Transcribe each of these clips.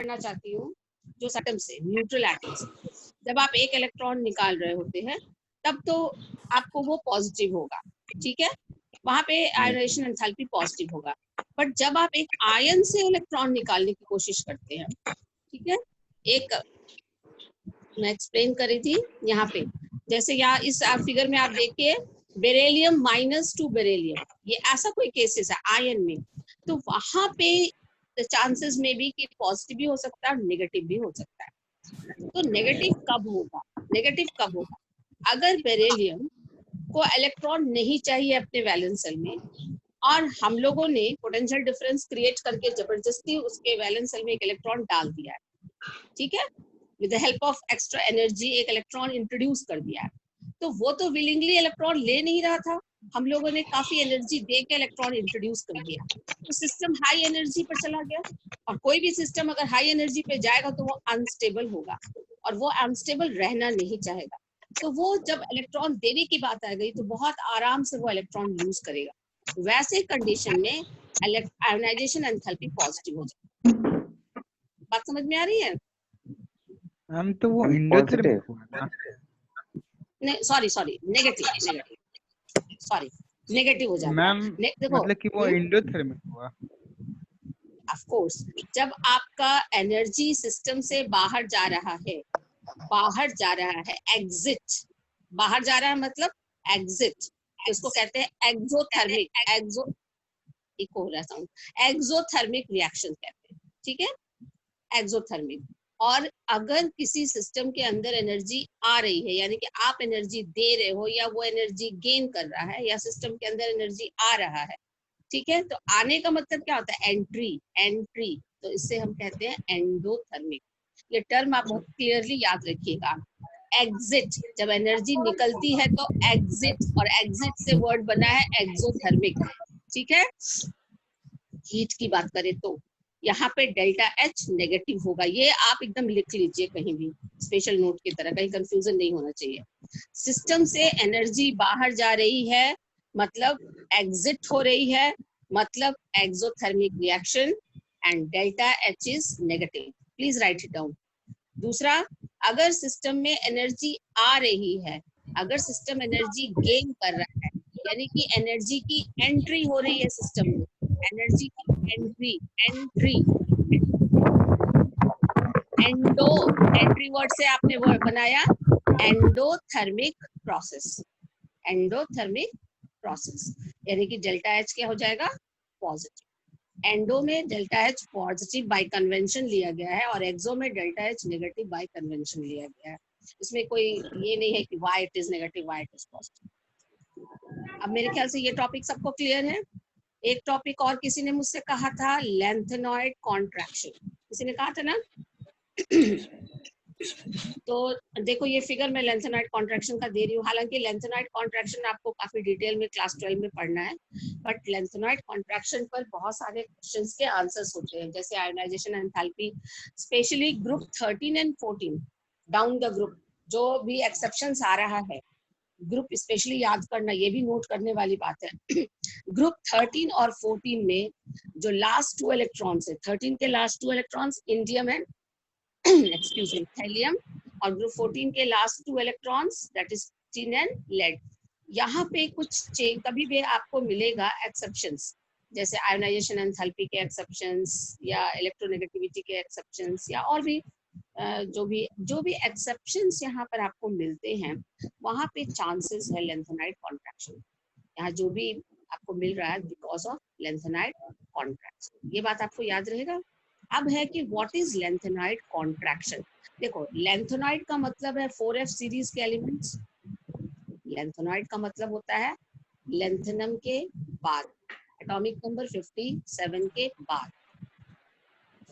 करना चाहती हूँ, जो एटम से, न्यूट्रल एटम से, जब आप एक इलेक्ट्रॉन निकाल रहे होते हैं तब तो आपको वो पॉजिटिव होगा, ठीक है, वहां पे आयोनाइजेशन एंथैल्पी पॉजिटिव होगा। बट जब आप एक आयन से इलेक्ट्रॉन निकालने की कोशिश करते हैं, ठीक है, एक मैं एक्सप्लेन कर रही थी यहाँ पे, जैसे यहाँ इस फिगर में आप देखिए बेरिलियम -2 बेरिलियम, ये ऐसा कोई केसेस है आयन में, तो वहां पे चांसेस में भी कि पॉजिटिव भी हो सकता है और नेगेटिव भी हो सकता है। तो नेगेटिव कब होगा, नेगेटिव कब होगा, अगर बेरिलियम को इलेक्ट्रॉन नहीं चाहिए अपने वैलेंस शेल में और हम लोगों ने पोटेंशियल डिफरेंस क्रिएट करके जबरदस्ती उसके वैलेंस शेल में एक इलेक्ट्रॉन डाल दिया है, ठीक है, with the help of extra energy एक इलेक्ट्रॉन इंट्रोड्यूस कर दिया है, तो वो तो विलिंगली इलेक्ट्रॉन ले नहीं रहा था, हम लोगों ने काफी एनर्जी दे के इलेक्ट्रॉन इंट्रोड्यूस कर दिया, तो सिस्टम हाई एनर्जी पर चला गया, और कोई भी सिस्टम अगर हाई एनर्जी पे जाएगा तो वो अनस्टेबल होगा और वो अनस्टेबल रहना नहीं चाहेगा, तो वो जब इलेक्ट्रॉन देने की बात आ गई तो बहुत आराम से वो इलेक्ट्रॉन यूज करेगा, वैसे कंडीशन में आयोनाइजेशन एंथैल्पी पॉजिटिव हो जाएगी। बात समझ में आ रही है? मैम तो वो इंडोथर्मिक हुआ ना? नहीं सॉरी नेगेटिव सॉरी नेगेटिव हो जाता मैम है। देखो मतलब कि वो इंडोथर्मिक हुआ। ऑफ कोर्स जब आपका एनर्जी सिस्टम से बाहर जा रहा है, बाहर जा रहा है, एग्जिट, बाहर जा रहा है मतलब एग्जिट, तो इसको कहते हैं एक्सोथर्मिक, इको हो रहा साउंड, एक्सोथर्मिक रिएक्शन कहते हैं, ठीक है, एक्सोथर्मिक। और अगर किसी सिस्टम के अंदर एनर्जी आ रही है, यानी कि आप एनर्जी दे रहे हो या वो एनर्जी गेन कर रहा है या सिस्टम के अंदर एनर्जी आ रहा है, ठीक है, तो आने का मतलब क्या होता है, एंट्री, तो इससे हम कहते हैं एंडोथर्मिक। ये टर्म आप बहुत क्लियरली याद रखिएगा। एग्जिट, जब एनर्जी निकलती है तो एग्जिट, और एग्जिट से वर्ड बना है एक्सोथर्मिक, ठीक है। हीट की बात करें तो यहाँ पे डेल्टा एच नेगेटिव होगा, ये आप एकदम लिख लीजिए कहीं भी स्पेशल नोट की तरह, कहीं कंफ्यूजन नहीं होना चाहिए। सिस्टम से एनर्जी बाहर जा रही है मतलब एग्जिट हो रही है, मतलब exothermic reaction, and delta H is negative, please right it down. दूसरा, अगर सिस्टम में एनर्जी आ रही है, अगर सिस्टम एनर्जी गेन कर रहा है, यानी कि एनर्जी की एंट्री हो रही है सिस्टम में, एनर्जी की एंट्री, एंट्री वर्ड से आपने वर्ड बनाया एंडोथर्मिक प्रोसेस, एंडोथर्मिक प्रोसेस, यानी कि डेल्टा एच क्या हो जाएगा, पॉजिटिव। एंडो में delta H positive bye convention लिया गया है और एक्सो में delta H negative bye convention लिया गया है, इसमें कोई ये नहीं है कि why it is negative why it is positive. अब मेरे ख्याल से ये टॉपिक सबको क्लियर है। एक टॉपिक और किसी ने मुझसे कहा था, लेंथेनॉइड कॉन्ट्रैक्शन, किसी ने कहा था ना तो देखो ये फिगर मैं लेंथेनॉइड कॉन्ट्रैक्शन का दे रही हूँ, हालांकि लेंथेनॉइड कॉन्ट्रैक्शन आपको काफी डिटेल में क्लास 12 में पढ़ना है, बट लेंथेनॉइड कॉन्ट्रैक्शन पर बहुत सारे क्वेश्चंस के आंसर्स होते हैं, जैसे ionisation enthalpy, specially group 13 and 14 down the group, जो भी एक्सेप्शंस आ रहा है ग्रुप स्पेशली याद करना, ये भी नोट करने वाली बात है। ग्रुप 13 और 14 में जो लास्ट 2 इलेक्ट्रॉन्स है, 13 के last 2 electrons indium and excuse me thallium, और ग्रुप 14 के last 2 electrons that is tin and lead, यहाँ पे कुछ कभी भी आपको मिलेगा एक्सेप्शंस, जैसे आयोनाइजेशन एंथैल्पी के एक्सेप्शंस या इलेक्ट्रोनेगेटिविटी के एक्सेप्शंस या और भी जो भी एक्सेप्शंस यहाँ पर आपको मिलते हैं, वहाँ पे चांसेस है लेंथेनाइड कॉन्ट्रैक्शन, यहाँ जो भी आपको मिल रहा है बिकॉज ऑफ लेंथेनाइड कॉन्ट्रैक्शन, ये बात आपको याद रहेगा। अब है कि व्हाट इज लेंथेनाइड कॉन्ट्रैक्शन। देखो लेंथेनाइड का मतलब है 4f सीरीज के एलिमेंट्स, लेंथेनाइड का मतलब होता है लेंथेनम के बाद, एटॉमिक नंबर 57 के बाद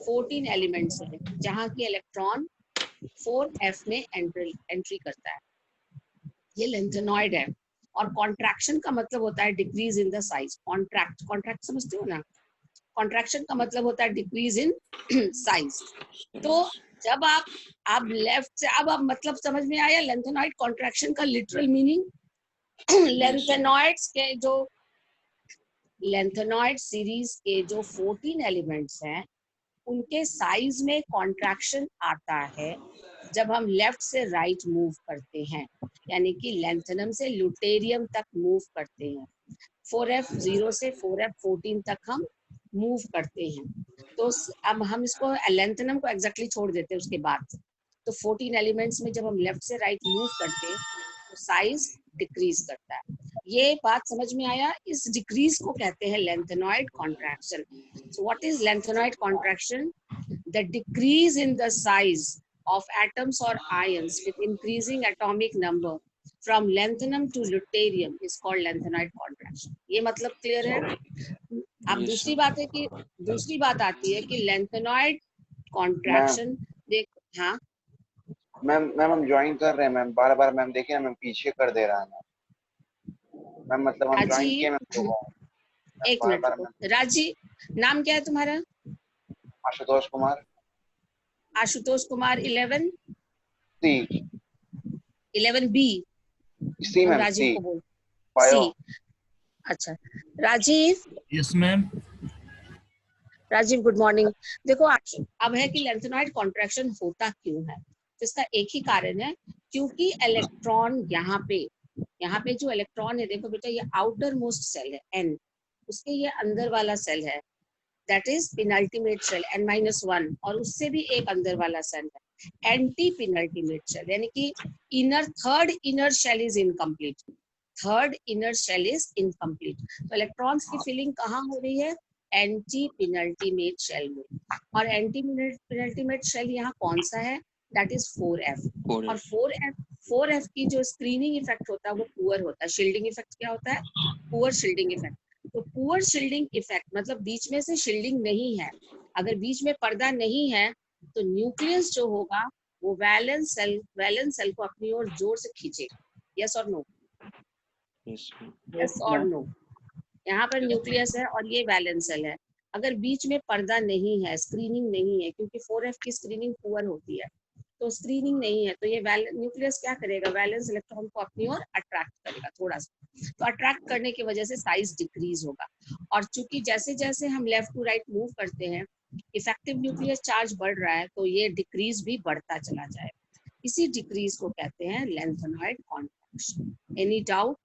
14 एलिमेंट्स है जहाँ की इलेक्ट्रॉन 4f में एंट्री करता है, ये लेंथेनॉइड है। और कॉन्ट्रैक्शन का मतलब होता है decrease in the size, contract समझते हो ना, कॉन्ट्रैक्शन का मतलब होता है डिक्रीज इन साइज। तो जब आप लेफ्ट से, अब आप मतलब समझ में आया लेंथेनॉइड कॉन्ट्रैक्शन का लिटरल मीनिंग। लेंथेनॉइड्स के जो लेंथेनॉइड सीरीज के जो 14 एलिमेंट्स हैं उनके साइज में कॉन्ट्रैक्शन आता है जब हम लेफ्ट से राइट मूव करते हैं, यानी कि लैंथनम से ल्यूटेरियम तक मूव करते हैं। 4f0 से 4f14 तक हम मूव करते हैं। तो अब हम इसको लैंथनम को एग्जैक्टली छोड़ देते हैं उसके बाद। तो 14 एलिमेंट्स में जब हम लेफ्ट से राइट मूव करते हैं तो साइज डिक्रीज करता है। ये बात समझ में आया? इस डिक्रीज को कहते हैं lanthanoid contraction. So what is lanthanoid contraction? The decrease in the size of atoms or ions with increasing atomic number from lanthanum to deuterium is called lanthanide contraction. ये मतलब क्लियर है? अब दूसरी बात है कि दूसरी बात आती है कि lanthanide contraction देख, हाँ मैम हम ज्वाइन कर रहे हैं मैम, बार बार मैम देखिए ना मैम पीछे कर दे रहा है मैम, मतलब हम ज्वाइन किए मैम। एक मिनट रुको। राजी नाम क्या है तुम्हारा? Ashutosh Kumar. Ashutosh Kumar 11 C 11B C ma'am, Rajiv C को बोल बायो। सी। अच्छा Rajiv. Yes ma'am. Rajiv good morning. देखो अब है कि लेंथेनॉइड कॉन्ट्रैक्शन होता क्यों है, तो इसका एक ही कारण है, क्योंकि इलेक्ट्रॉन यहाँ पे जो इलेक्ट्रॉन है, देखो बेटा ये आउटर मोस्ट सेल है N, उसके ये अंदर वाला सेल है that is penultimate shell N-1, और उससे भी एक अंदर वाला सेल है एंटी पेनल्टीमेट सेल, यानी कि third inner shell is incomplete. Third inner shell is incomplete. तो इलेक्ट्रॉन्स की फिलिंग कहाँ हो रही है? एंटी पेनल्टीमेट शेल में। और एंटी पेनल्टीमेट शेल यहाँ कौन सा है? That is 4f। और 4f की जो स्क्रीनिंग इफेक्ट होता है वो पुअर होता है। शील्डिंग इफेक्ट क्या होता है? Poor shielding effect. तो पुअर शील्डिंग इफेक्ट मतलब बीच में से शील्डिंग नहीं है। अगर बीच में पर्दा नहीं है तो न्यूक्लियस जो होगा वो वैलेंस सेल को अपनी ओर जोर से खींचेगा। यस और नो? यस और नो? यहाँ पर न्यूक्लियस है और ये वैलेंस सेल है। अगर बीच में पर्दा नहीं है, स्क्रीनिंग नहीं है, क्योंकि 4f की स्क्रीनिंग पुअर होती है, तो स्क्रीनिंग नहीं है, तो ये न्यूक्लियस क्या करेगा? वैलेंस इलेक्ट्रॉन को अपनी ओर अट्रैक्ट करेगा थोड़ा सा। तो अट्रैक्ट करने की वजह से साइज डिक्रीज होगा। और चूंकि जैसे जैसे हम लेफ्ट टू राइट मूव करते हैं इफेक्टिव न्यूक्लियस चार्ज बढ़ रहा है, तो ये डिक्रीज भी बढ़ता चला जाएगा। इसी डिक्रीज को कहते हैं लेंथेनॉइड कॉन्ट्रैक्शन। Any doubt?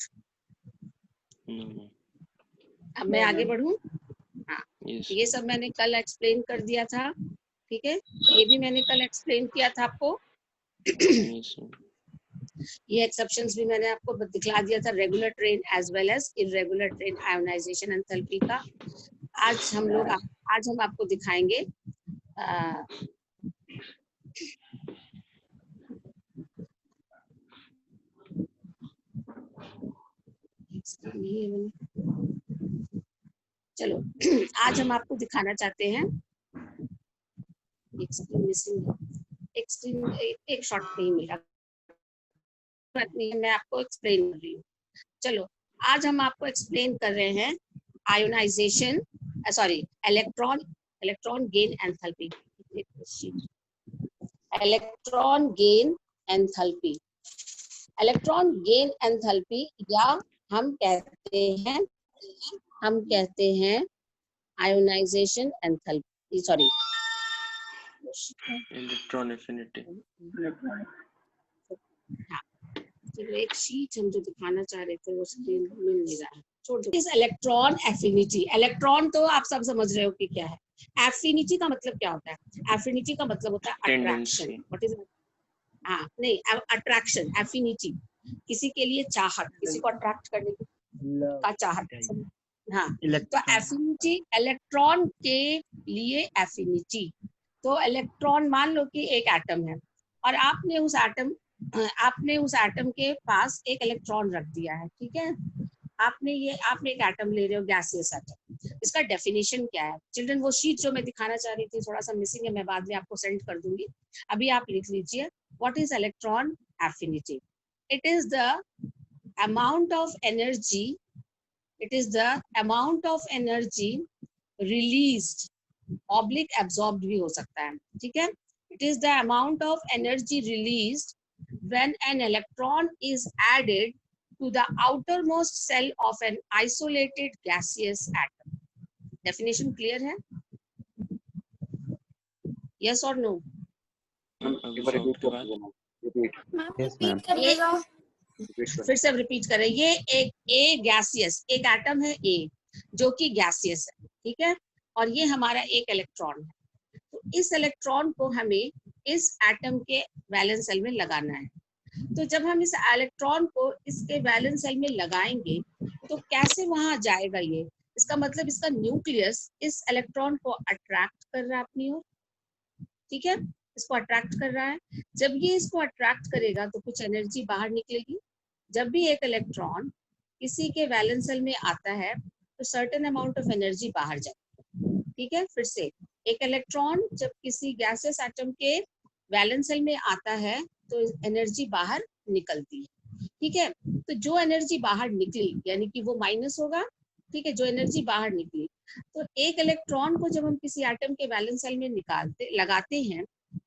अब मैं आगे बढ़ूं? हाँ, ये सब मैंने कल एक्सप्लेन कर दिया था, ठीक है? ये भी मैंने कल एक्सप्लेन किया था आपको। ये एक्सेप्शंस भी मैंने आपको दिखला दिया था, regular trend as well as irregular trend ionisation enthalpy का। आज हम आपको दिखाएंगे चलो आज हम आपको दिखाना चाहते हैं, एक स्क्रीन मिसिंग है, एक स्क्रीन एक शॉट नहीं मिला, मैं आपको एक्सप्लेन कर रही हूँ। चलो आज हम आपको एक्सप्लेन कर रहे हैं ionisation, sorry electron gain enthalpy. Electron gain enthalpy, electron gain enthalpy, या हम कहते हैं ionisation enthalpy, sorry electron affinity. हाँ, तो एक शीट हम जो दिखाना चाह रहे थे वो स्क्रीन मिल नहीं रहा है, छोड़ दो। इस इलेक्ट्रॉन एफिनिटी, इलेक्ट्रॉन तो आप सब समझ रहे हो कि क्या है। एफिनिटी का मतलब क्या होता है? एफिनिटी का मतलब होता है अट्रैक्शन। What is? हाँ नहीं, अट्रैक्शन, एफिनिटी किसी के लिए चाहत, किसी को अट्रैक्ट करने का चाहत। हाँ, तो एफिनिटी इलेक्ट्रॉन के लिए एफिनिटी। तो इलेक्ट्रॉन मान लो कि एक एटम है और आपने उस एटम के पास एक इलेक्ट्रॉन रख दिया है, ठीक है? आपने एक एटम ले रहे हो, गैसियस एटम। इसका डेफिनेशन क्या है? चिल्ड्रन वो शीट जो मैं दिखाना चाह रही थी थोड़ा सा मिसिंग है, मैं बाद में आपको सेंड कर दूंगी, अभी आप लिख लीजिए। What is electron affinity? It is the amount of energy, it is the amount of energy released, oblique absorbed भी हो सकता है, ठीक है? It is the amount of energy released when an electron is added to the outermost cell of an isolated gaseous atom. Definition clear है? Yes और no? Repeat yes ma'am. फिर से रिपीट करें। ये एक ए गैसियस, एक एटम है ए जो कि गैसियस है, ठीक है, और ये हमारा एक इलेक्ट्रॉन है। तो इस इलेक्ट्रॉन को हमें इस एटम के वैलेंस सेल में लगाना है। तो जब हम इस इलेक्ट्रॉन को इसके वैलेंस सेल में लगाएंगे तो कैसे वहां जाएगा ये? इसका मतलब इसका न्यूक्लियस इस इलेक्ट्रॉन को अट्रैक्ट कर रहा है अपनी ओर, ठीक है, इसको अट्रैक्ट कर रहा है। जब ये इसको अट्रैक्ट करेगा तो कुछ एनर्जी बाहर निकलेगी। जब भी एक इलेक्ट्रॉन किसी के वैलेंस सेल में आता है तो सर्टेन अमाउंट ऑफ एनर्जी बाहर जाएगी, ठीक है। फिर से, एक इलेक्ट्रॉन जब किसी गैसियस एटम के वैलेंस सेल में आता है तो एनर्जी बाहर निकलती है, ठीक है। तो जो एनर्जी बाहर निकली यानी कि वो माइनस होगा, ठीक है, जो एनर्जी बाहर निकली। तो एक इलेक्ट्रॉन को जब हम किसी एटम के वैलेंस सेल में लगाते हैं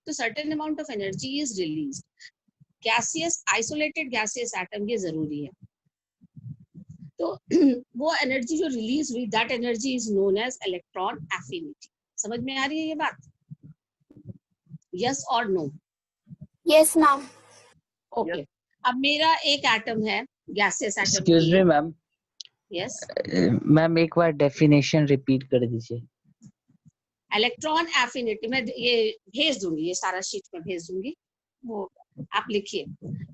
तो certain amount of energy is release. Gaseous, isolated gaseous atom ये जरूरी है। तो वो एनर्जी जो रिलीज हुई, that energy is known as electron affinity. समझ में आ रही है ये बात? यस और नो? Yes ma'am. ओके, अब मेरा एक एटम है gaseous atom. Excuse me ma'am. Yes ma'am एक बार डेफिनेशन रिपीट कर दीजिए। इलेक्ट्रॉन एफिनिटी मैं ये भेज दूंगी, ये सारा शीट में भेज दूंगी, वो आप लिखिए।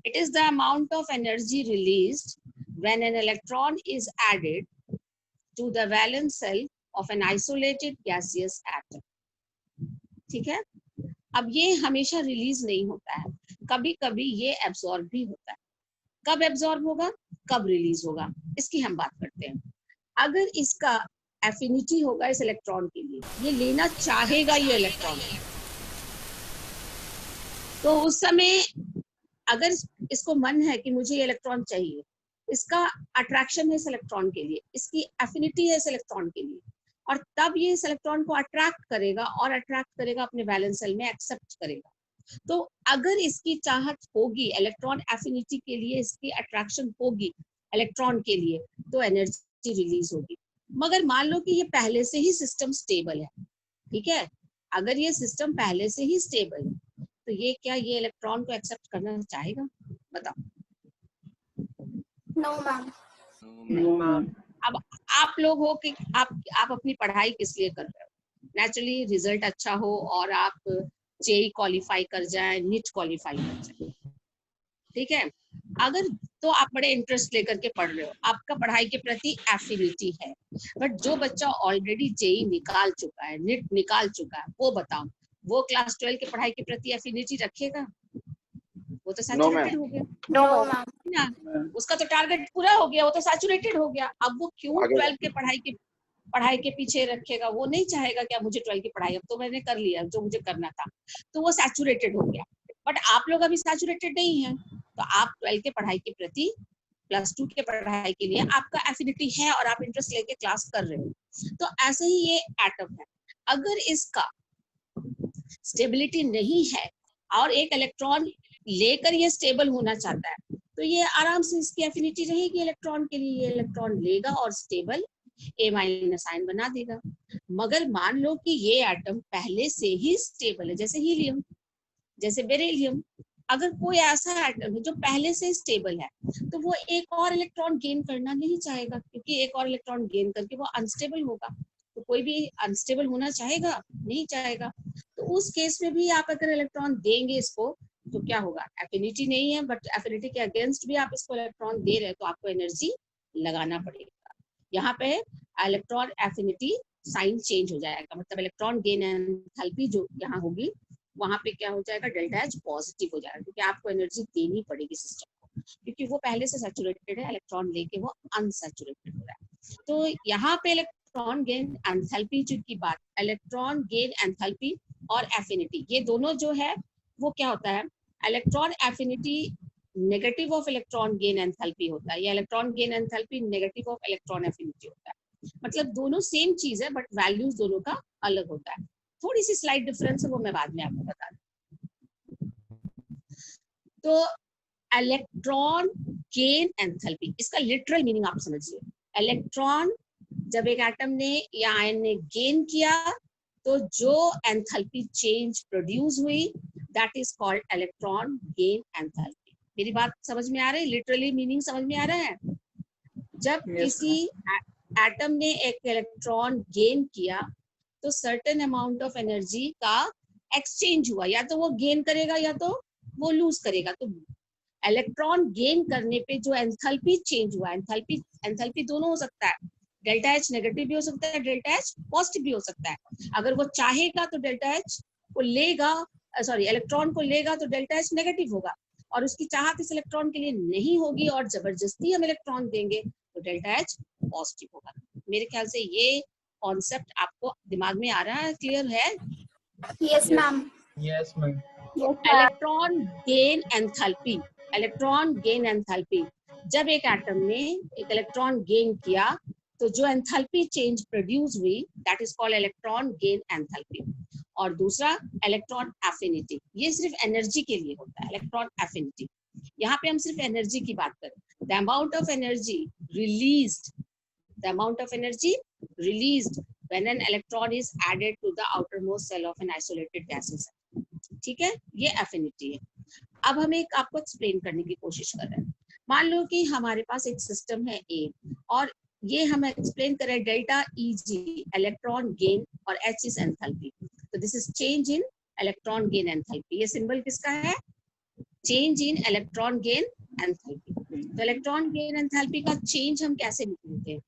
It is the amount of energy released when an electron is added to the valence shell of an isolated gaseous atom, ठीक है। अब ये हमेशा रिलीज नहीं होता है, कभी कभी ये एब्जॉर्ब भी होता है। कब एब्जॉर्ब होगा, कब रिलीज होगा, इसकी हम बात करते हैं। अगर इसका एफिनिटी होगा इस इलेक्ट्रॉन के लिए, ये लेना चाहेगा ये इलेक्ट्रॉन, तो उस समय अगर इसको मन है कि मुझे ये इलेक्ट्रॉन चाहिए, इसका अट्रैक्शन है इस इलेक्ट्रॉन के लिए, इसकी एफिनिटी है इस इलेक्ट्रॉन के लिए, और तब ये इस इलेक्ट्रॉन को अट्रैक्ट करेगा और अट्रैक्ट करेगा अपने वैलेंस सेल में, एक्सेप्ट करेगा। तो अगर इसकी चाहत होगी इलेक्ट्रॉन एफिनिटी के लिए, इसकी अट्रैक्शन होगी इलेक्ट्रॉन के लिए, तो एनर्जी रिलीज होगी। मगर मान लो कि ये पहले से ही सिस्टम स्टेबल है, ठीक है, अगर ये सिस्टम पहले से ही स्टेबल है तो ये क्या ये इलेक्ट्रॉन को एक्सेप्ट करना चाहेगा? बताओ। No ma'am. अब आप लोग हो कि आप अपनी पढ़ाई किस लिए कर रहे हो? नेचुरली रिजल्ट अच्छा हो और आप जेई क्वालिफाई कर जाए, नीट क्वालिफाई कर जाए, ठीक है। अगर तो आप बड़े इंटरेस्ट लेकर के पढ़ रहे हो, आपका पढ़ाई के प्रति एफिनिटी है। बट जो बच्चा ऑलरेडी जेई निकाल चुका है, नीट निकाल चुका है, वो बताओ, वो क्लास 12 की पढ़ाई के प्रति एफिनिटी रखेगा? वो तो सैचुरेटेड हो गया। No ma'am. उसका तो टारगेट पूरा हो गया, वो तो सैचुरेटेड हो गया। अब वो क्यों 12 के पढ़ाई के पीछे रखेगा? वो नहीं चाहेगा कि मुझे 12 की पढ़ाई, अब तो मैंने कर लिया जो मुझे करना था, तो वो सैचुरेटेड हो गया। बट आप लोग अभी सैचुरेटेड नहीं है, तो आप 12 के पढ़ाई के प्रति, +2 के पढ़ाई के लिए आपका एफिनिटी है और आप इंटरेस्ट लेके क्लास कर रहे हो। तो ऐसे ही ये एटम है, अगर इसका स्टेबिलिटी नहीं है और एक इलेक्ट्रॉन लेकर ये स्टेबल होना चाहता है, तो ये आराम से इसकी एफिनिटी रहेगी इलेक्ट्रॉन के लिए, ये इलेक्ट्रॉन लेगा और स्टेबल A- आयन बना देगा। मगर मान लो कि ये एटम पहले से ही स्टेबल है, जैसे हीलियम, जैसे बेरिलियम, अगर कोई ऐसा एटम है जो पहले से स्टेबल है, तो वो एक और इलेक्ट्रॉन गेन करना नहीं चाहेगा, क्योंकि एक और इलेक्ट्रॉन गेन करके वो अनस्टेबल होगा। तो कोई भी अनस्टेबल होना चाहेगा? नहीं चाहेगा। तो उस केस में भी आप अगर इलेक्ट्रॉन देंगे इसको, तो क्या होगा? एफिनिटी नहीं है, बट एफिनिटी के अगेंस्ट भी आप इसको इलेक्ट्रॉन दे रहे हैं, तो आपको एनर्जी लगाना पड़ेगा। यहाँ पे इलेक्ट्रॉन एफिनिटी साइन चेंज हो जाएगा, मतलब इलेक्ट्रॉन गेन एंथैल्पी जो यहाँ होगी, वहां पे क्या हो जाएगा? डेल्टा एच पॉजिटिव हो जाएगा, क्योंकि आपको एनर्जी देनी पड़ेगी सिस्टम को, क्योंकि वो पहले से सैचुरेटेड है, इलेक्ट्रॉन लेके वो अनसैचुरेटेड हो रहा है। तो यहाँ पे इलेक्ट्रॉन गेन एंथैल्पी की बात, इलेक्ट्रॉन गेन एंथैल्पी और एफिनिटी, ये दोनों जो है वो क्या होता है? Electron affinity negative of electron gain enthalpy होता है, या electron gain enthalpy negative of electron affinity होता है। मतलब दोनों सेम चीज है, बट वैल्यूज दोनों का अलग होता है। थोड़ी सी स्लाइड डिफरेंस है, वो मैं बाद में आपको बता दूं। तो इलेक्ट्रॉन गेन एंथैल्पी, इसका लिटरल मीनिंग आप समझिए। इलेक्ट्रॉन जब एक एटम ने या आयन ने गेन किया, तो जो एंथैल्पी चेंज प्रोड्यूस हुई that is called electron gain enthalpy. मेरी बात समझ में आ रही है? लिटरली मीनिंग समझ में आ रहा है? जब किसी एटम ने एक इलेक्ट्रॉन गेन किया तो सर्टेन अमाउंट ऑफ एनर्जी का एक्सचेंज हुआ, या तो वो गेन करेगा या तो वो लूज करेगा। तो इलेक्ट्रॉन गेन करने पे जो एंथैल्पी चेंज हुआ, एंथैल्पी दोनों हो सकता है, डेल्टा एच नेगेटिव भी हो सकता है, डेल्टा एच पॉजिटिव भी हो सकता है। अगर वो चाहेगा तो डेल्टा एच को लेगा, सॉरी इलेक्ट्रॉन को लेगा तो डेल्टा एच नेगेटिव होगा, और उसकी चाहत इस इलेक्ट्रॉन के लिए नहीं होगी और जबरदस्ती हम इलेक्ट्रॉन देंगे तो डेल्टा एच पॉजिटिव होगा। मेरे ख्याल से ये कॉन्सेप्ट आपको दिमाग में आ रहा है, क्लियर है? Yes ma'am. Yes ma'am. Electron gain enthalpy, electron gain enthalpy, जब एक एटम ने एक इलेक्ट्रॉन गेन किया तो जो एंथैल्पी चेंज प्रोड्यूस हुई that is called electron gain enthalpy. और दूसरा इलेक्ट्रॉन एफिनिटी, ये सिर्फ एनर्जी के लिए होता है, इलेक्ट्रॉन एफिनिटी। यहाँ पे हम सिर्फ एनर्जी की बात करें, the amount of energy released, the amount of energy released when an electron is added to the outermost cell of an isolated gaseous atom। ठीक है, ये एफिनिटी है। अब हम एक आपको एक्सप्लेन करने की कोशिश कर रहे हैं। मान लो कि हमारे पास एक सिस्टम है ए, और ये हम एक्सप्लेन करें डेल्टा ई जी इलेक्ट्रॉन गेन और एच इज एंथैल्पी। तो this is change in electron gain enthalpy. ये सिंबल किसका है? Change in electron gain enthalpy. तो इलेक्ट्रॉन गेन एंथैल्पी का चेंज हम कैसे निकालते हैं?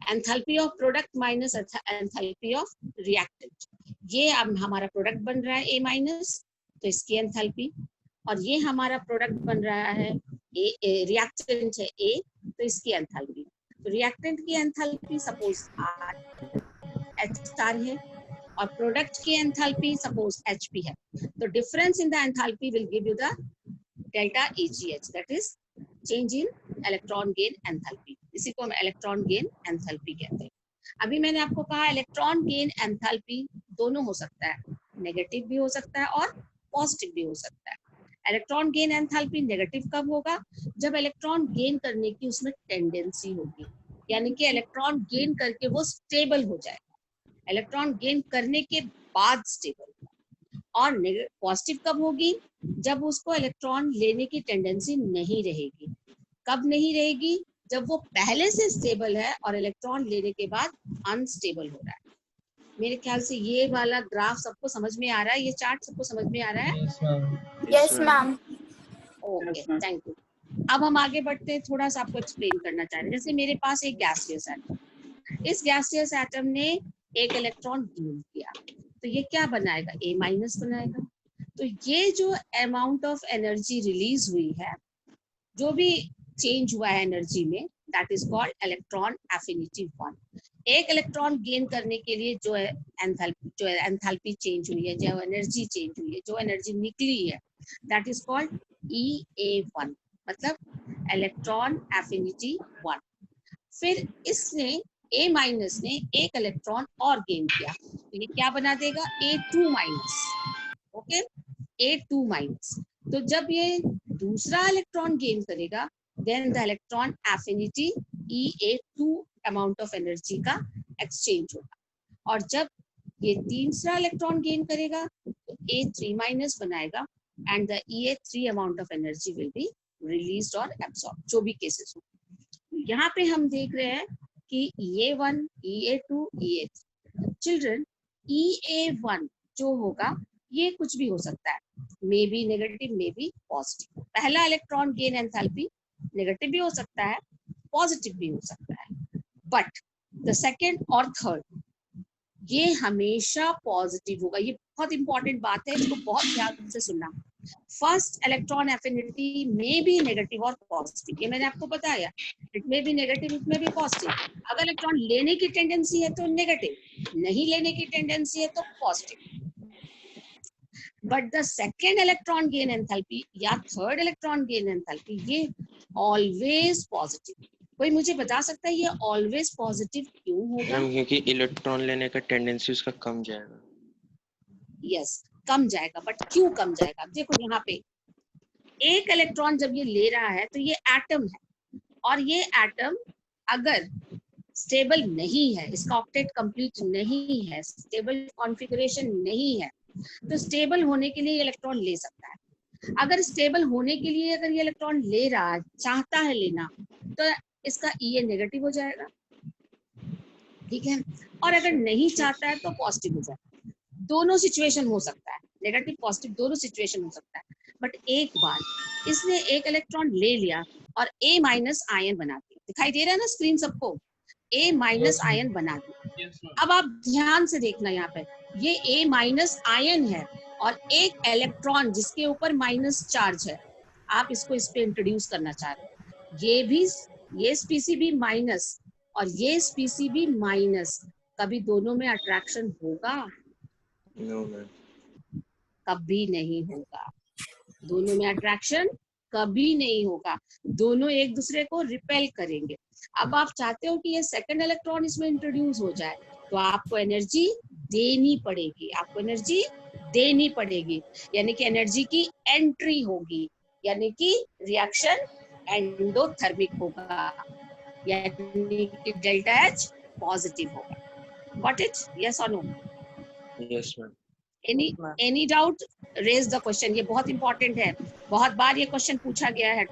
Enthalpy of product minus enthalpy of reactant. ये अब हमारा प्रोडक्ट बन रहा है ए माइनस, तो इसकी एंथैल्पी, और ये हमारा प्रोडक्ट बन रहा है ए, रिएक्टेंट है ए, तो इसकी एंथैल्पी। तो रिएक्टेंट की एंथैल्पी सपोज एच स्टार है और प्रोडक्ट की एंथैल्पी सपोज एचपी है। तो difference in the enthalpy will give you the delta EGH, that is change in electron gain enthalpy. इसी को हम इलेक्ट्रॉन गेन एंथैल्पी कहते हैं। अभी मैंने आपको कहा इलेक्ट्रॉन गेन एंथैल्पी दोनों हो सकता है, नेगेटिव भी हो सकता है और पॉजिटिव भी हो सकता है। इलेक्ट्रॉन गेन एंथैल्पी नेगेटिव कब होगा? जब इलेक्ट्रॉन गेन करने की उसमें टेंडेंसी होगी, यानी कि इलेक्ट्रॉन गेन करके वो स्टेबल हो जाएगा, इलेक्ट्रॉन गेन करने के बाद स्टेबल। और पॉजिटिव कब होगी? जब उसको इलेक्ट्रॉन लेने की टेंडेंसी नहीं रहेगी। कब नहीं रहेगी? जब वो पहले से स्टेबल है और इलेक्ट्रॉन लेने के बाद अनस्टेबल हो रहा है। मेरे ख्याल से ये वाला ग्राफ सबको समझ में आ रहा है, ये चार्ट सबको समझ में आ रहा है? Yes ma'am. Okay, thank you. अब हम आगे बढ़ते हैं, थोड़ा सा आपको एक्सप्लेन करना चाह रहे हैं। जैसे मेरे पास एक गैसियस एटम, इस गैसियस एटम ने एक इलेक्ट्रॉन गेन किया, तो ये क्या बनाएगा? ए माइनस बनाएगा। तो ये जो अमाउंट ऑफ एनर्जी रिलीज हुई है, जो भी चेंज हुआ है एनर्जी में, that is called electron affinity 1। एक इलेक्ट्रॉन गेन करने के लिए जो एंथैल्पी चेंज हुई है, जो एनर्जी चेंज हुई है, जो एनर्जी निकली है, दैट इज कॉल्ड EA1, मतलब इलेक्ट्रॉन एफिनिटी 1। फिर इसने ए माइनस ने एक इलेक्ट्रॉन और गेन किया, तो ये क्या बना देगा? A2 minus. Okay, A2 minus. तो जब ये दूसरा इलेक्ट्रॉन गेन करेगा, then the electron affinity EA2 amount of energy का एक्सचेंज होगा। और जब ये तीसरा इलेक्ट्रॉन गेन करेगा तो A3 माइनस बनाएगा, and the EA3 amount of energy will be released और एब्सॉर्ब, जो भी केसेस हो। यहाँ पे हम देख रहे हैं कि EA1, EA2, EA3। Children, EA1 जो होगा ये कुछ भी हो सकता है, may be negative, may be positive. पहला इलेक्ट्रॉन गेन एंथैल्पी नेगेटिव भी हो सकता है, पॉजिटिव भी हो सकता है, बट द सेकेंड और थर्ड ये हमेशा पॉजिटिव होगा। ये बहुत इंपॉर्टेंट बात है, इसको बहुत ध्यान से सुनना। फर्स्ट इलेक्ट्रॉन एफिनिटी में भी नेगेटिव और पॉजिटिव, ये मैंने आपको बताया, इट में भी नेगेटिव, इट में भी पॉजिटिव। अगर इलेक्ट्रॉन लेने की टेंडेंसी है तो नेगेटिव, नहीं लेने की टेंडेंसी है तो positive. But the second electron gain enthalpy या थर्ड इलेक्ट्रॉन गेन एंथैल्पी ये ऑलवेज पॉजिटिव। कोई मुझे बता सकता है ये ऑलवेज पॉजिटिव क्यों होगा? क्योंकि इलेक्ट्रॉन लेने का टेंडेंसी उसका कम जाएगा। यस, कम जाएगा, बट क्यों कम जाएगा? देखो यहाँ पे एक इलेक्ट्रॉन जब ये ले रहा है तो ये एटम है, और ये एटम अगर स्टेबल नहीं है, इसका ऑक्टेट कंप्लीट नहीं है, स्टेबल कॉन्फ़िगरेशन नहीं है, तो स्टेबल होने के लिए इलेक्ट्रॉन ले सकता है। अगर स्टेबल होने के लिए अगर ये इलेक्ट्रॉन ले रहा है, चाहता है लेना, तो इसका ई नेगेटिव हो जाएगा, ठीक है। और अगर नहीं चाहता है तो पॉजिटिव हो जाएगा। दोनों सिचुएशन हो सकता है, नेगेटिव पॉजिटिव दोनों सिचुएशन हो सकता है। बट एक बार इसने एक इलेक्ट्रॉन ले लिया और ए माइनस आयन बना दिया, दिखाई दे रहा है ना स्क्रीन सबको, ए माइनस आयन बना दिया। अब आप ध्यान से देखना, यहाँ पे ये ए माइनस आयन है और एक इलेक्ट्रॉन जिसके ऊपर माइनस चार्ज है, आप इसको इस पे इंट्रोड्यूस करना चाह रहे हो। ये भी, ये स्पीसी भी माइनस और ये स्पीसी भी माइनस, कभी दोनों में अट्रैक्शन होगा? नो मैम, कभी नहीं होगा। दोनों में अट्रैक्शन कभी नहीं होगा, दोनों एक दूसरे को रिपेल करेंगे। अब आप चाहते हो कि ये सेकंड इलेक्ट्रॉन इसमें इंट्रोड्यूस हो जाए, तो आपको एनर्जी देनी पड़ेगी, आपको एनर्जी देनी पड़ेगी, यानी कि एनर्जी की एंट्री होगी, यानी कि रिएक्शन एंडोथर्मिक होगा, यानी कि डेल्टा एच पॉजिटिव होगा। Got it? यस और no? Yes ma'am. Any doubt? Raise the question. ये बहुत इंपॉर्टेंट है, बहुत बार ये क्वेश्चन पूछा गया है,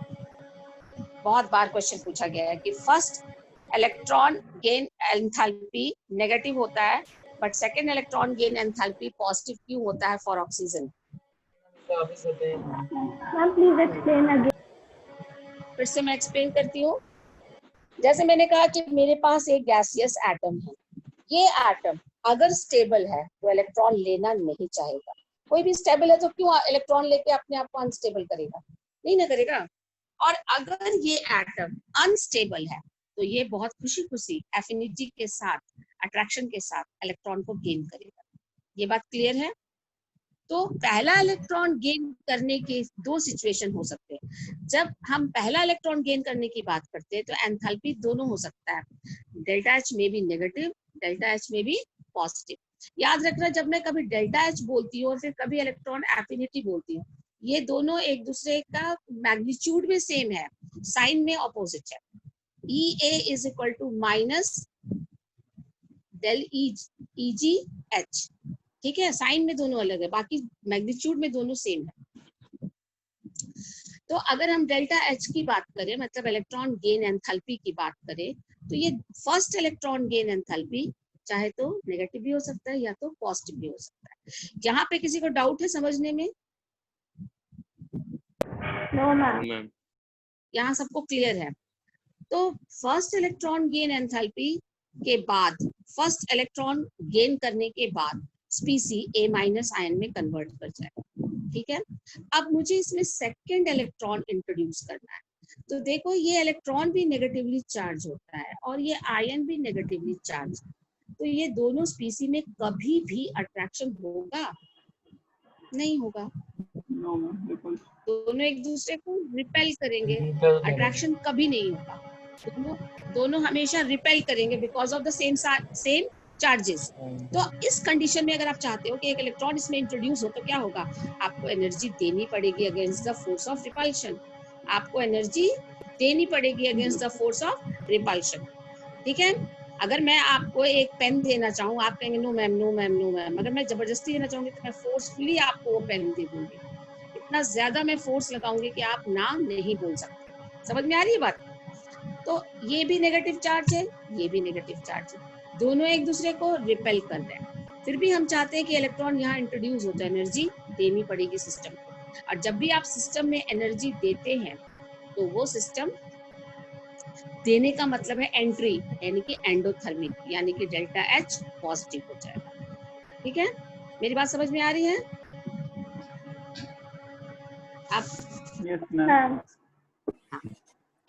बहुत बार क्वेश्चन पूछा गया है कि first electron gain enthalpy negative होता है, but second electron gain enthalpy positive क्यों होता है for oxygen? Ma'am please explain again. फिर से मैं एक्सप्लेन करती हूँ। जैसे मैंने कहा कि मेरे पास एक गैसियस एटम है, ये एटम अगर स्टेबल है तो इलेक्ट्रॉन लेना नहीं चाहेगा। कोई भी स्टेबल है तो क्यों इलेक्ट्रॉन लेके अपने आप को अनस्टेबल करेगा? नहीं ना करेगा। और अगर ये एटम अनस्टेबल है तो ये बहुत खुशी खुशी एफिनिटी के साथ, अट्रैक्शन के साथ इलेक्ट्रॉन को गेन करेगा। ये बात क्लियर है? तो पहला इलेक्ट्रॉन गेन करने के दो सिचुएशन हो सकते हैं। जब हम पहला इलेक्ट्रॉन गेन करने की बात करते हैं तो एंथैल्पी दोनों हो सकता है, डेल्टा एच में भी नेगेटिव, डेल्टा एच में भी पॉजिटिव। याद रखना, जब मैं कभी डेल्टा एच बोलती हूँ और फिर कभी इलेक्ट्रॉन एफिनिटी बोलती हूँ, ये दोनों एक दूसरे का मैग्नीट्यूड में सेम है, साइन में ऑपोजिट है। E A is equal to minus del E G H, ठीक है। साइन में दोनों अलग है, बाकी मैग्नीट्यूड में दोनों सेम है। तो अगर हम डेल्टा एच की बात करें, मतलब इलेक्ट्रॉन गेन एंथैल्पी की बात करें, तो ये फर्स्ट इलेक्ट्रॉन गेन एंथैल्पी चाहे तो नेगेटिव भी हो सकता है या तो पॉजिटिव भी हो सकता है। यहाँ पे किसी को डाउट है समझने में? No ma'am. यहाँ सबको क्लियर है? तो फर्स्ट इलेक्ट्रॉन गेन एंथैल्पी के बाद, फर्स्ट इलेक्ट्रॉन गेन करने के बाद स्पीसी ए माइनस आयन में कन्वर्ट कर जाएगा, ठीक है। अब मुझे इसमें सेकंड इलेक्ट्रॉन इंट्रोड्यूस करना है, तो देखो ये इलेक्ट्रॉन भी नेगेटिवली चार्ज होता है और ये आयन भी नेगेटिवली चार्ज, तो ये दोनों स्पीसी में कभी भी अट्रैक्शन होगा? नहीं होगा। दोनों एक दूसरे को रिपेल करेंगे, अट्रैक्शन कभी नहीं होगा। दोनों हमेशा रिपेल करेंगे because of the same charges. तो इस कंडीशन में अगर आप चाहते हो कि एक इलेक्ट्रॉन इसमें इंट्रोड्यूस हो, तो क्या होगा? आपको एनर्जी देनी पड़ेगी against the force of repulsion, आपको एनर्जी देनी पड़ेगी against the force of repulsion, ठीक है। अगर मैं आपको एक पेन देना चाहूँ, आप कहेंगे no ma'am, no ma'am, no ma'am. अगर मैं जबरदस्ती देना चाहूंगी तो मैं फोर्सफुली आपको वो पेन दे दूंगी, इतना ज्यादा मैं फोर्स लगाऊंगी कि आप ना नहीं बोल सकते। समझ में आ रही है बात? तो ये भी नेगेटिव चार्ज है, ये भी नेगेटिव चार्ज है, दोनों एक दूसरे को रिपेल कर रहे हैं। फिर भी हम चाहते हैं कि इलेक्ट्रॉन यहाँ इंट्रोड्यूस हो, तो एनर्जी देनी पड़ेगी सिस्टम को। और जब भी आप सिस्टम में एनर्जी देते हैं तो वो सिस्टम देने का मतलब है एंट्री, यानी कि एंडोथर्मिक, यानी कि डेल्टा एच पॉजिटिव हो जाएगा, ठीक है। मेरी बात समझ में आ रही है? आप मैम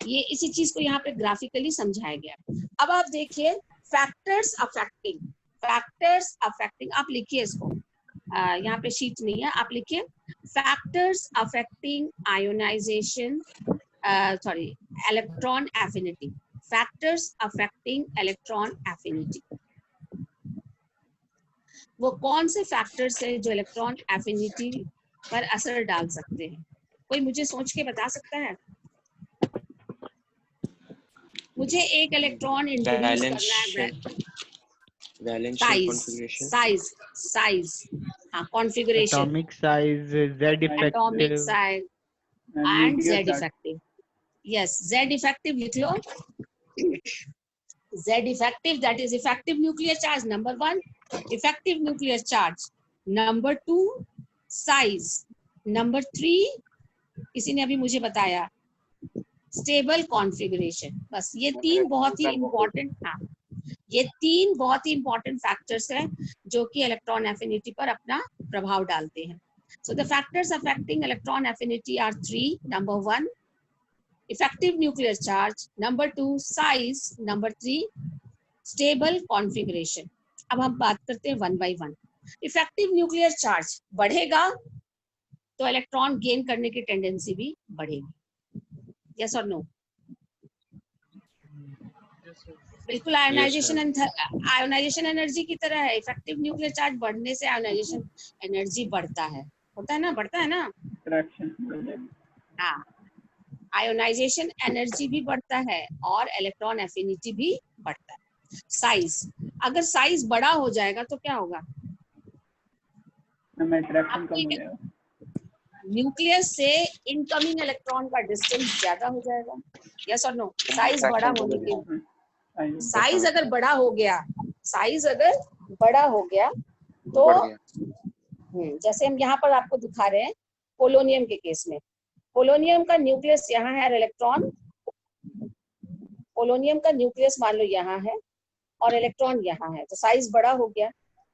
ये इसी चीज को यहाँ पे ग्राफिकली समझाया गया। अब आप देखिए फैक्टर्स अफेक्टिंग, आप लिखिए इसको, यहाँ पे शीट नहीं है, आप लिखिए factors affecting ionisation, sorry electron affinity, factors affecting electron affinity. वो कौन से फैक्टर्स है जो इलेक्ट्रॉन एफिनिटी पर असर डाल सकते हैं? कोई मुझे सोच के बता सकता है? मुझे एक इलेक्ट्रॉन इंट्रोड्यूस करना है, वैलेंस कॉन्फ़िगरेशन, साइज, हाँ, configuration, atomic size, Z atomic effective, size and Z effective. Yes, Z effective लिख लो। Z effective, that is effective nuclear charge number 1, effective nuclear charge number 2, size number 3, किसी ने अभी मुझे बताया stable configuration. बस ये तीन बहुत ही इम्पोर्टेंट, हाँ, ये तीन बहुत ही इम्पोर्टेंट फैक्टर्स हैं जो कि इलेक्ट्रॉन एफिनिटी पर अपना प्रभाव डालते हैं। So the factors affecting electron affinity are 3. Number 1, effective nuclear charge. Number 2, size. Number 3, stable configuration. अब हम बात करते हैं one by one. Effective nuclear charge बढ़ेगा तो इलेक्ट्रॉन गेन करने की टेंडेंसी भी बढ़ेगी। यस और नो? बिल्कुल आयोनाइजेशन एनर्जी की तरह है। इफेक्टिव न्यूक्लियर चार्ज बढ़ने से आयोनाइजेशन एनर्जी बढ़ता है, होता है ना, बढ़ता है ना। हाँ, आयोनाइजेशन एनर्जी भी बढ़ता है और इलेक्ट्रॉन एफिनिटी भी बढ़ता है। साइज, अगर साइज बड़ा हो जाएगा तो क्या होगा? न्यूक्लियस से इनकमिंग इलेक्ट्रॉन का डिस्टेंस ज्यादा हो जाएगा। यस और नो? साइज बड़ा होने के, साइज अगर बड़ा हो गया, साइज अगर बड़ा हो गया तो जैसे हम यहाँ पर आपको दिखा रहे हैं पोलोनियम के केस में, पोलोनियम का न्यूक्लियस यहाँ है और इलेक्ट्रॉन, पोलोनियम का न्यूक्लियस मान लो यहाँ है और इलेक्ट्रॉन यहाँ है, तो साइज बड़ा हो गया।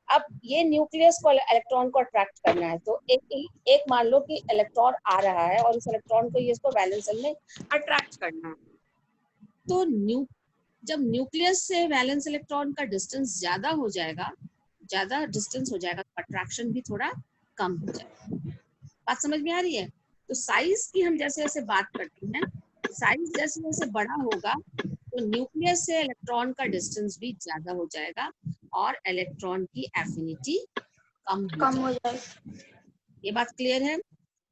अब ये न्यूक्लियस को इलेक्ट्रॉन को अट्रैक्ट करना है, तो एक मान लो कि इलेक्ट्रॉन आ रहा है और उस इलेक्ट्रॉन को ये इसको वैलेंस शेल में अट्रैक्ट करना है। तो जब न्यूक्लियस से वैलेंस इलेक्ट्रॉन का डिस्टेंस ज्यादा हो जाएगा, ज्यादा डिस्टेंस हो जाएगा, तो अट्रैक्शन भी थोड़ा कम हो जाएगा। बात समझ में आ रही है? तो साइज की हम जैसे जैसे बात करते हैं, साइज जैसे जैसे बड़ा होगा तो न्यूक्लियस से इलेक्ट्रॉन का डिस्टेंस भी ज्यादा हो जाएगा और इलेक्ट्रॉन की एफिनिटी कम हो जाएगी। ये बात क्लियर है?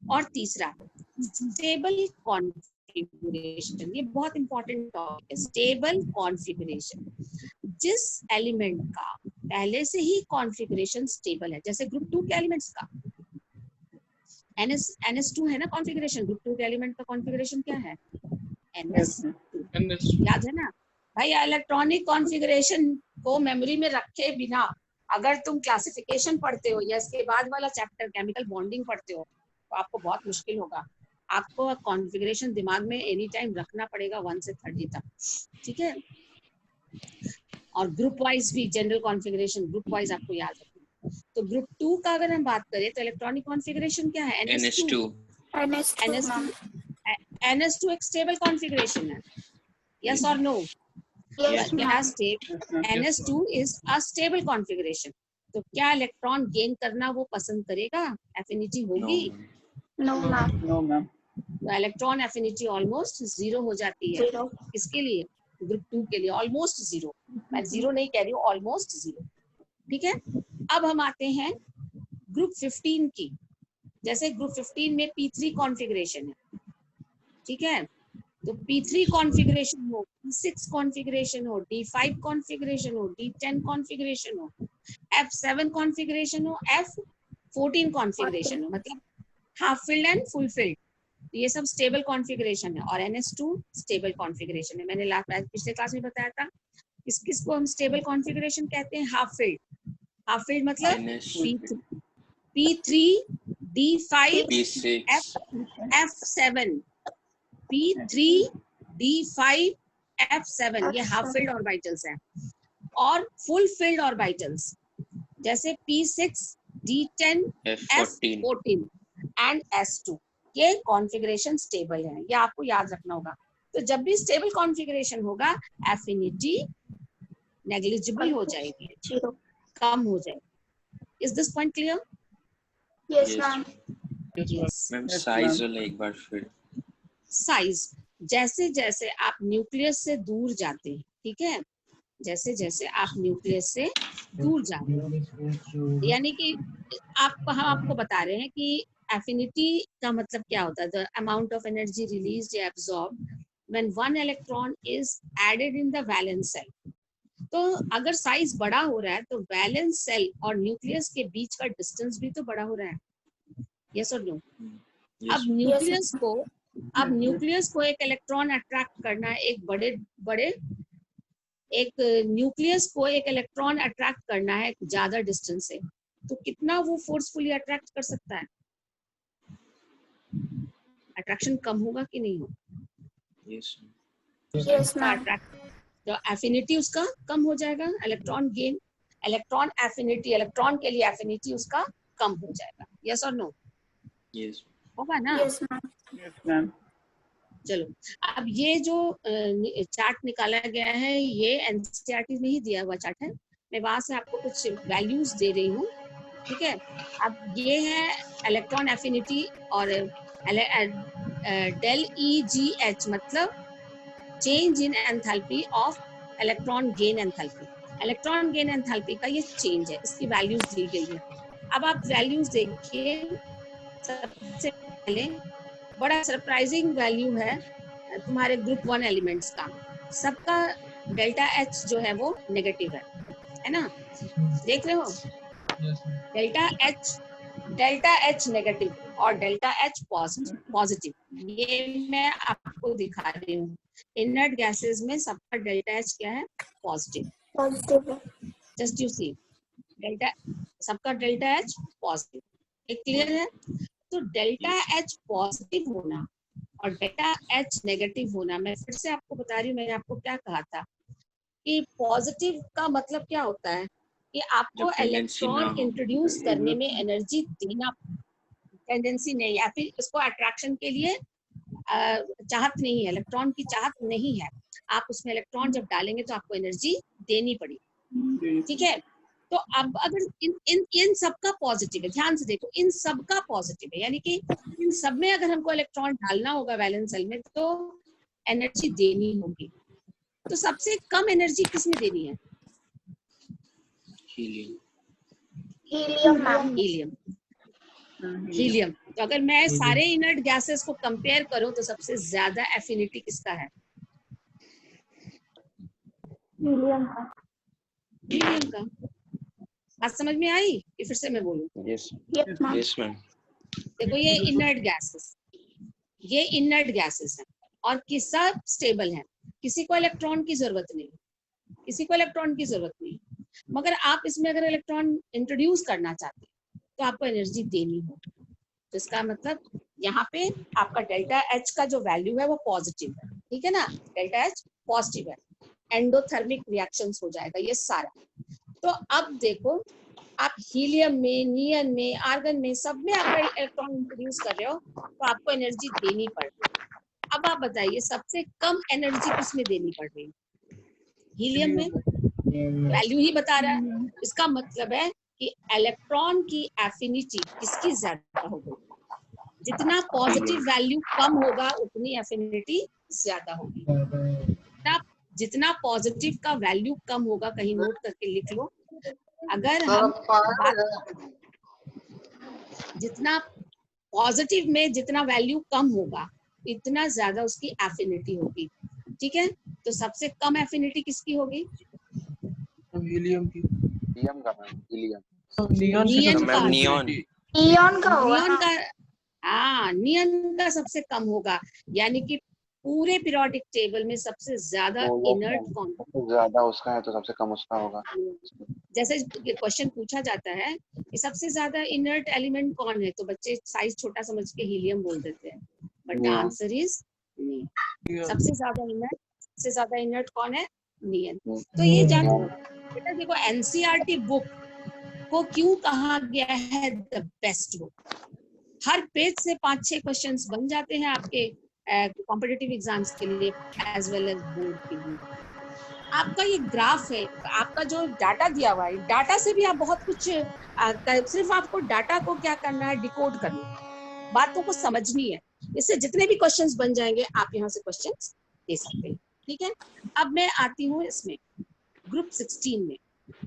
और तीसरा, स्टेबल कॉन्फ़िगरेशन, ये बहुत इंपॉर्टेंट टॉपिक है। स्टेबल कॉन्फ़िगरेशन, जिस एलिमेंट का पहले से ही कॉन्फ़िगरेशन स्टेबल है, जैसे ग्रुप 2 के एलिमेंट्स का NS2 है ना कॉन्फ़िगरेशन, ग्रुप 2 के एलिमेंट का कॉन्फ़िगरेशन क्या है? NS2, याद है ना भाई? इलेक्ट्रॉनिक कॉन्फ़िगरेशन को मेमोरी में रखे बिना अगर तुम क्लासिफिकेशन पढ़ते हो या इसके बाद वाला चैप्टर केमिकल बॉन्डिंग पढ़ते हो तो आपको बहुत मुश्किल होगा। आपको कॉन्फ़िगरेशन दिमाग में एनी टाइम रखना पड़ेगा 1 से 30 तक, ठीक है? और ग्रुप वाइज भी जनरल कॉन्फ़िगरेशन ग्रुप वाइज आपको याद रखना। तो ग्रुप 2 का अगर हम बात करें तो इलेक्ट्रॉनिक कॉन्फ़िगरेशन क्या है? NS2 एक स्टेबल कॉन्फ़िगरेशन है। यस और no? NS2 is a stable configuration. तो क्या इलेक्ट्रॉन गेन करना वो पसंद करेगा? एफिनिटी होगी? No ma'am. तो इलेक्ट्रॉन एफिनिटी ऑलमोस्ट 0 हो जाती है। किसके लिए? ग्रुप 2 के लिए ऑलमोस्ट 0। मैं 0 नहीं कह रही हूँ, ऑलमोस्ट 0, ठीक है? अब हम आते हैं ग्रुप 15 की। जैसे ग्रुप 15 में P3 कॉन्फ़िगरेशन है, ठीक है? तो P3 कॉन्फ़िगरेशन हो, P6 कॉन्फ़िगरेशन हो, D5 कॉन्फ़िगरेशन हो, D10 कॉन्फ़िगरेशन हो, F7 कॉन्फ़िगरेशन हो, F14 कॉन्फ़िगरेशन हो, मतलब half filled and full field, तो ये सब स्टेबल कॉन्फ़िगरेशन है। और NS2 स्टेबल कॉन्फ़िगरेशन है। मैंने पिछले क्लास में बताया था किस किस को हम स्टेबल कॉन्फ़िगरेशन कहते हैं? Half filled. हाफ फिल्ड मतलब P3, D5, F7, P3, D5, F7, ये हाफ फिल्ड ऑर्बिटल्स हैं। और फुल फिल्ड ऑर्बिटल्स जैसे P6, D10, F14 and S2, ये कॉन्फ़िगरेशन स्टेबल है, ये आपको याद रखना होगा। तो जब भी स्टेबल कॉन्फ़िगरेशन होगा एफिनिटी नेग्लिजिबल हो जाएगी, कम हो जाएगी। Is this point clear? Yes ma'am. Ma'am size वाला एक बार फिर। साइज, जैसे जैसे आप न्यूक्लियस से दूर जाते हैं, ठीक है, जैसे जैसे आप न्यूक्लियस से दूर जाते हैं, यानी कि हम आपको बता रहे हैं कि एफिनिटी का मतलब क्या होता है? The amount of energy released या absorbed when one electron is added in the valence cell. तो अगर साइज बड़ा हो रहा है तो वैलेंस सेल और न्यूक्लियस के बीच का डिस्टेंस भी तो बड़ा हो रहा है, यस और नो? अब न्यूक्लियस को एक इलेक्ट्रॉन अट्रैक्ट करना है, एक न्यूक्लियस को एक इलेक्ट्रॉन अट्रैक्ट करना है ज्यादा डिस्टेंस से, तो कितना वो फोर्सफुली अट्रैक्ट कर सकता है? अट्रैक्शन कम होगा कि नहीं होगा? Yes, ma'am. तो एफिनिटी उसका कम हो जाएगा, इलेक्ट्रॉन एफिनिटी, इलेक्ट्रॉन के लिए एफिनिटी उसका कम हो जाएगा, यस और नो? यस होगा ना? Yes, ma'am. Yes, ma'am. चलो, अब ये जो चार्ट निकाला गया है ये एनसीईआरटी में ही दिया हुआ चार्ट है, मैं वहां से आपको कुछ वैल्यूज दे रही हूँ, ठीक है? अब ये है इलेक्ट्रॉन एफिनिटी और डेल EGH मतलब change in enthalpy of electron gain enthalpy. Electron gain enthalpy का ये चेंज है, इसकी वैल्यूज दी गई है। अब आप वैल्यूज देखिए, सबसे पहले बड़ा सरप्राइजिंग वैल्यू है तुम्हारे ग्रुप 1 एलिमेंट्स का, सबका डेल्टा H जो है वो नेगेटिव है ना? देख रहे हो? डेल्टा H नेगेटिव और डेल्टा H पॉजिटिव, ये मैं आपको दिखा रही हूँ। इनर्ट गैसेस में सबका डेल्टा H क्या है? Positive. Positive. Just you see, सबका डेल्टा H पॉजिटिव, क्लियर है? तो डेल्टा H पॉजिटिव होना और डेल्टा H नेगेटिव होना, मैं फिर से आपको बता रही हूँ, मैंने आपको क्या कहा था कि पॉजिटिव का मतलब क्या होता है कि आपको इलेक्ट्रॉन इंट्रोड्यूस करने में एनर्जी देना, टेंडेंसी नहीं, या फिर इसको अट्रैक्शन के लिए चाहत नहीं है, इलेक्ट्रॉन की चाहत नहीं है, आप उसमें इलेक्ट्रॉन जब डालेंगे तो आपको एनर्जी देनी पड़ेगी, ठीक है? तो अब अगर इन सबका पॉजिटिव है, ध्यान से देखो, इन सबका पॉजिटिव है, यानी कि इन सब में अगर हमको इलेक्ट्रॉन डालना होगा वैलेंस सेल में तो एनर्जी देनी होगी। तो सबसे कम एनर्जी किसमें देनी है? Helium, ma'am. हीलियम। तो अगर मैं सारे इनर्ट गैसेस को कंपेयर करूं तो सबसे ज्यादा एफिनिटी किसका है? Helium. हीलियम का। बात समझ में आई कि फिर से मैं बोलूं? Yes, ma'am. Yes ma'am. देखो ये इनर्ट गैसेस है और सब स्टेबल है, किसी को इलेक्ट्रॉन की जरूरत नहीं, मगर आप इसमें अगर इलेक्ट्रॉन इंट्रोड्यूस करना चाहते हैं तो आपको एनर्जी देनी होगी। तो इसका मतलब यहाँ पे आपका डेल्टा H का जो वैल्यू है वो पॉजिटिव है, ठीक है ना? डेल्टा H पॉजिटिव है, एंडोथर्मिक रिएक्शंस हो जाएगा ये सारा। तो अब देखो, आप हीलियम में, नियन में, आर्गन में, सब में आप इलेक्ट्रॉन इंट्रोड्यूस कर रहे हो तो आपको एनर्जी देनी पड़ रही है। अब आप बताइए सबसे कम एनर्जी किसमें देनी पड़ रही है? हीलियम में। वैल्यू ही बता रहा है, इसका मतलब है कि इलेक्ट्रॉन की एफिनिटी किसकी ज्यादा होगी? जितना पॉजिटिव वैल्यू कम होगा उतनी एफिनिटी ज्यादा होगी। जितना पॉजिटिव का वैल्यू कम होगा, कहीं नोट करके लिख लो, अगर हम जितना पॉजिटिव में जितना वैल्यू कम होगा इतना ज्यादा उसकी एफिनिटी होगी, ठीक है? तो सबसे कम एफिनिटी किसकी होगी? हीलियम की। हीलियम का मैम, हीलियम। Neon का होगा। नियन का सबसे कम होगा, यानी कि पूरे पीरियोडिक टेबल में सबसे ज्यादा इनर्ट कौन? ज्यादा उसका है तो सबसे कम उसका होगा। जैसे क्वेश्चन पूछा जाता है कि सबसे ज्यादा इनर्ट एलिमेंट कौन है, तो बच्चे साइज छोटा समझ के हीलियम बोल देते हैं, बट द आंसर इज नियन। सबसे ज्यादा इनर्ट कौन है? नियन। तो ये जानो बेटा, देखो एनसीईआरटी बुक को क्यों कहा गया है the best book. Her page से 5-6 क्वेश्चंस बन जाते हैं आपके कॉम्पिटिटिव एग्जाम्स के लिए एज वेल एज बोर्ड के लिए। आपका ये ग्राफ है, आपका जो डाटा दिया हुआ है, डाटा से भी आप बहुत कुछ सिर्फ आपको डाटा को क्या करना है? डिकोड करना है, बातों को समझनी है। इससे जितने भी क्वेश्चंस बन जाएंगे आप यहाँ से क्वेश्चंस दे सकते हैं, ठीक है? अब मैं आती हूँ इसमें ग्रुप 16 में।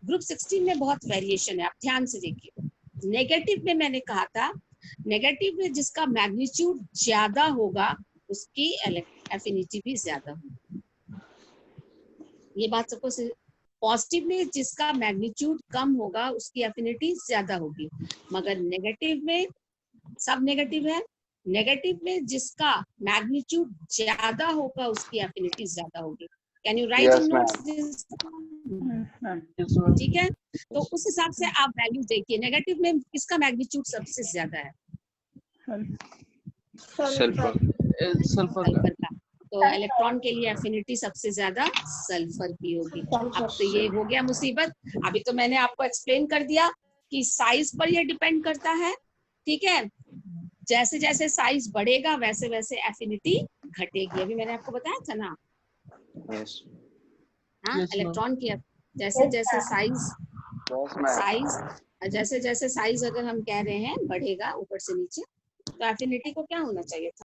ग्रुप 16 में बहुत वेरिएशन है, आप ध्यान से देखिए। नेगेटिव में मैंने कहा था, नेगेटिव में जिसका मैग्नीट्यूड ज्यादा होगा उसकी एफिनिटी भी ज्यादा होगी। ये बात सबको पॉजिटिव में जिसका मैग्नीट्यूड कम होगा उसकी एफिनिटी ज्यादा होगी, मगर नेगेटिव में सब नेगेटिव है, नेगेटिव में जिसका मैग्नीट्यूड ज्यादा होगा उसकी एफिनिटी ज्यादा होगी। Can you right in notes this? ठीक है, तो उस हिसाब से आप वैल्यू देखिए। नेगेटिव में किसका मैग्नीट्यूड सबसे ज्यादा है? सल्फर सल्फर का। तो इलेक्ट्रॉन के लिए एफिनिटी सबसे ज्यादा सल्फर की होगी। अब तो ये हो गया मुसीबत। अभी तो मैंने आपको एक्सप्लेन कर दिया कि साइज पर ये डिपेंड करता है, ठीक है। जैसे जैसे साइज बढ़ेगा वैसे वैसे एफिनिटी घटेगी। अभी मैंने आपको बताया था ना। यस हाँ, इलेक्ट्रॉन की जैसे जैसे साइज जैसे जैसे साइज अगर हम कह रहे हैं बढ़ेगा ऊपर से नीचे, तो एफिनिटी को क्या होना चाहिए था?